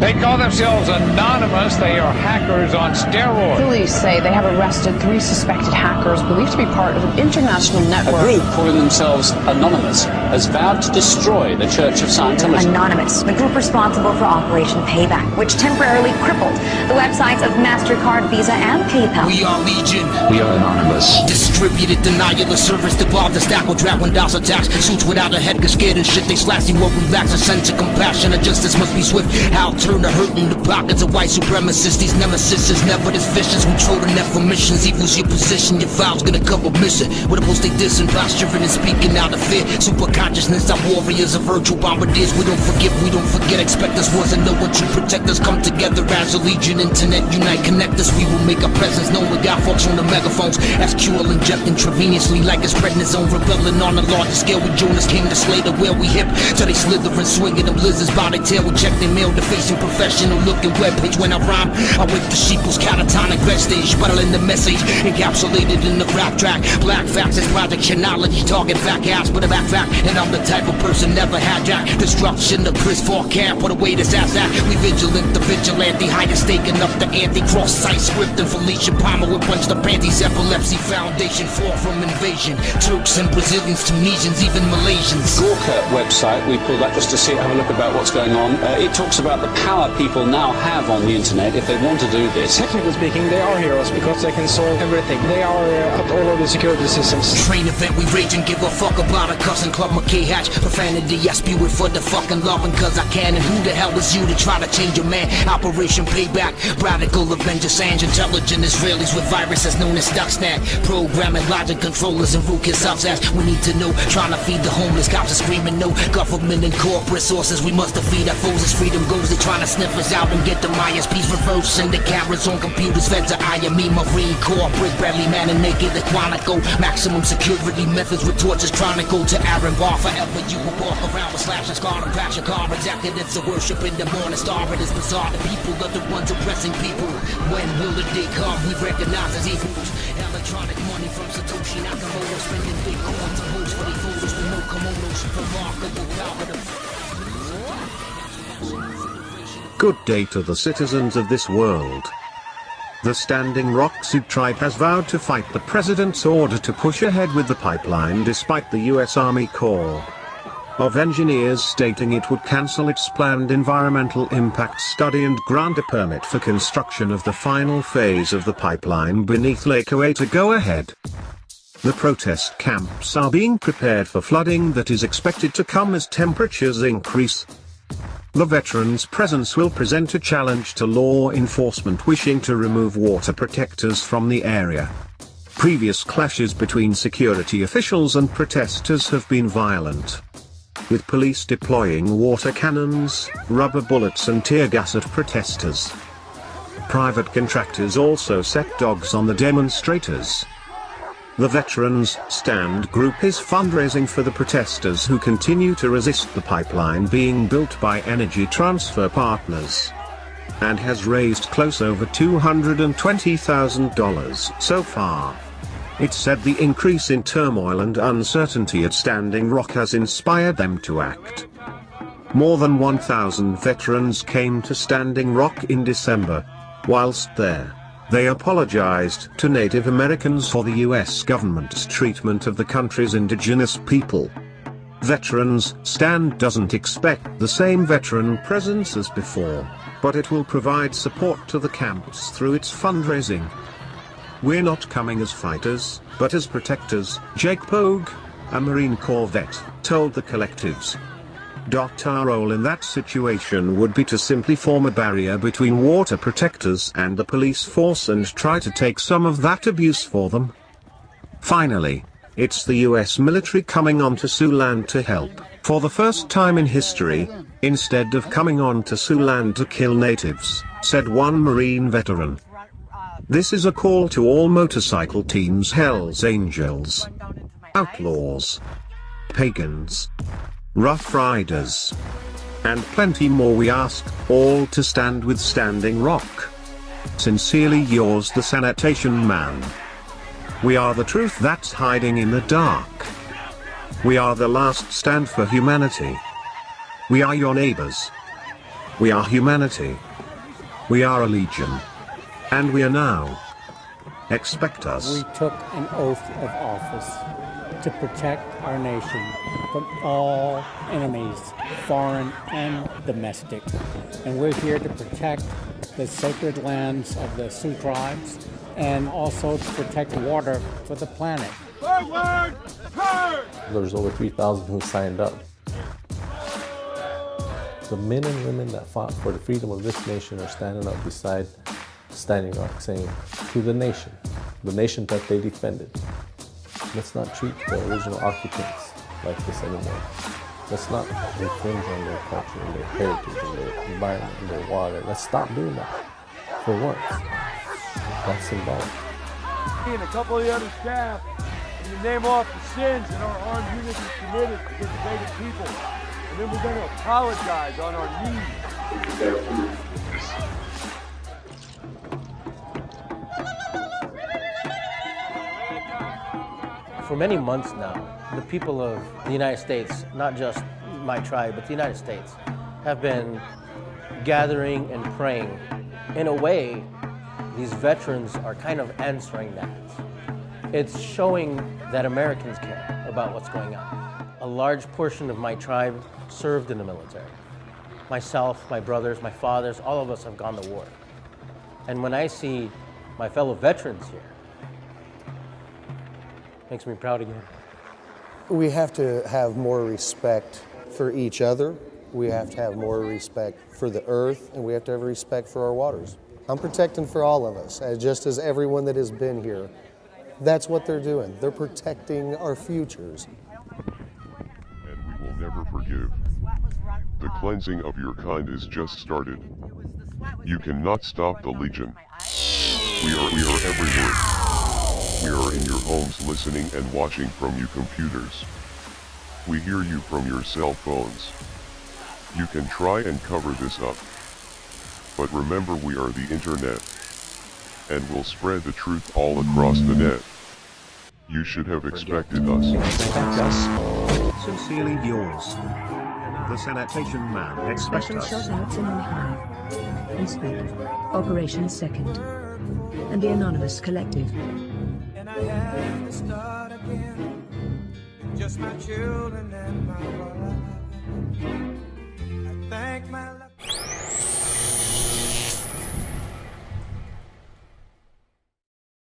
They call themselves anonymous. They are hackers on steroids. Police say they have arrested 3 suspected hackers believed to be part of an international network. A group calling themselves Anonymous has vowed to destroy the Church of Scientology. Anonymous, the group responsible for Operation Payback, which temporarily crippled the websites of MasterCard, Visa, and PayPal. We are Legion. We are Anonymous. Distributed denial of service, devolved the stack will drag when DOS attacks. Suits without a head get scared and shit. They slash, they won't relax. A sense of compassion and justice must be swift. How turn to hurt in the pockets of white supremacists. These nemesis is never this vicious. We trolling that for missions. Evil's your position. Your file's gonna come up missing. With a post they dissing, posturing and speaking out of fear. Super consciousness, our warriors are virtual bombardiers. We don't forgive, we don't forget. Expect us once and know what you protect us. Come together as a legion. Internet unite, connect us. We will make our presence known. We got folks on the megaphones. SQL inject intravenously like it's spreading its own. Rebelling on a larger scale. We Jonas came to slay the where we hip. So they slither and swing at them lizards by their tail. We check their mail, defacing professional looking webpage. When I rhyme, I wake the sheeples catatonic vestige. Battling the message, encapsulated in the rap track. Black facts is project knowledge. Target fact ass with a back fact. And I'm the type of person never had jack. Destruction, the Chris Fall camp. Put away this ass act. We vigilant, the vigilante. Higher staking up the anti-cross site script. And Felicia Palmer with punch the panties. Epilepsy foundation, fall from invasion. Turks and Brazilians, Tunisians, even Malaysians. Gawker website, we pulled that just to have a look about what's going on. It talks about the power people now have on the internet if they want to do this. Technically speaking, they are heroes because they can solve everything. They are up all of the security systems. Train event, we rage and give a fuck about a cussing club McKay hatch. Profanity, I spew it for the fucking loving cause I can. And who the hell is you to try to change a man? Operation Payback, radical Avenger, Sanj, intelligent Israelis with viruses known as Stuxnet. Programming logic controllers and rookies subsets. We need to know, trying to feed the homeless. Cops are screaming no, government and corporate sources. We must defeat our foes as freedom goes. They're trying to sniff us out and get the ISPs reversed. And the cameras on computers, feds are eyeing me. Marine Corps, Brick Bradley, man and naked, the Quantico. Maximum security methods with torches trying to go to Aaron Bar. Forever you will walk around with slash and scar and crash your car. Executives are worship in the morning star. It is bizarre, the people are the ones oppressing people. When will the day come? We recognize as equals. Electronic money from Satoshi Nakamoto. Spending Bitcoin to host for the photos with no kimonos. Remarkable power to... Good day to the citizens of this world. The Standing Rock Sioux Tribe has vowed to fight the president's order to push ahead with the pipeline despite the U.S. Army Corps of Engineers stating it would cancel its planned environmental impact study and grant a permit for construction of the final phase of the pipeline beneath Lake Oahe to go ahead. The protest camps are being prepared for flooding that is expected to come as temperatures increase. The veterans' presence will present a challenge to law enforcement wishing to remove water protectors from the area. Previous clashes between security officials and protesters have been violent, with police deploying water cannons, rubber bullets and tear gas at protesters. Private contractors also set dogs on the demonstrators. The Veterans Stand group is fundraising for the protesters who continue to resist the pipeline being built by Energy Transfer Partners, and has raised close over $220,000 so far. It said the increase in turmoil and uncertainty at Standing Rock has inspired them to act. More than 1,000 veterans came to Standing Rock in December. Whilst there, they apologized to Native Americans for the U.S. government's treatment of the country's indigenous people. Veterans Stand doesn't expect the same veteran presence as before, but it will provide support to the camps through its fundraising. "We're not coming as fighters, but as protectors," Jake Pogue, a Marine Corps vet, told the collectives. Our role in that situation would be to simply form a barrier between water protectors and the police force and try to take some of that abuse for them. Finally, it's the US military coming onto Sioux land to help, for the first time in history, instead of coming onto Sioux land to kill natives, said one Marine veteran. This is a call to all motorcycle teams, Hells Angels, outlaws, pagans, Rough Riders, and plenty more. We ask all to stand with Standing Rock. Sincerely yours, the Sanitation Man. We are the truth that's hiding in the dark. We are the last stand for humanity. We are your neighbors. We are humanity. We are a legion. And we are now. Expect us. We took an oath of office to protect our nation from all enemies, foreign and domestic. And we're here to protect the sacred lands of the Sioux tribes and also to protect water for the planet. There's over 3,000 who signed up. The men and women that fought for the freedom of this nation are standing up beside Standing Rock saying to the nation that they defended, let's not treat the original occupants like this anymore. Let's not infringe on their culture and their heritage and their environment and their water. Let's stop doing that for once. That's symbolic. And a couple of the other staff, and you name off the sins that our armed units have committed against the native people. And then we're going to apologize on our knees. For many months now, the people of the United States, not just my tribe, but the United States, have been gathering and praying. In a way, these veterans are kind of answering that. It's showing that Americans care about what's going on. A large portion of my tribe served in the military. Myself, my brothers, my fathers, all of us have gone to war. And when I see my fellow veterans here, it makes me proud again. We have to have more respect for each other. We have to have more respect for the earth, and we have to have respect for our waters. I'm protecting for all of us, just as everyone that has been here. That's what they're doing. They're protecting our futures. And we will never forgive. The cleansing of your kind is just started. You cannot stop the Legion. We are everywhere. We are in your homes listening and watching from your computers. We hear you from your cell phones. You can try and cover this up. But remember, we are the internet. And will spread the truth all across the net. You should have expected us. Expect us. Sincerely yours. The sanitation man. Expect Special us. shout-outs in Hive. Inspect. Operation Second. And the Anonymous Collective. And I have to start again. Just my children and my wife. I thank my life.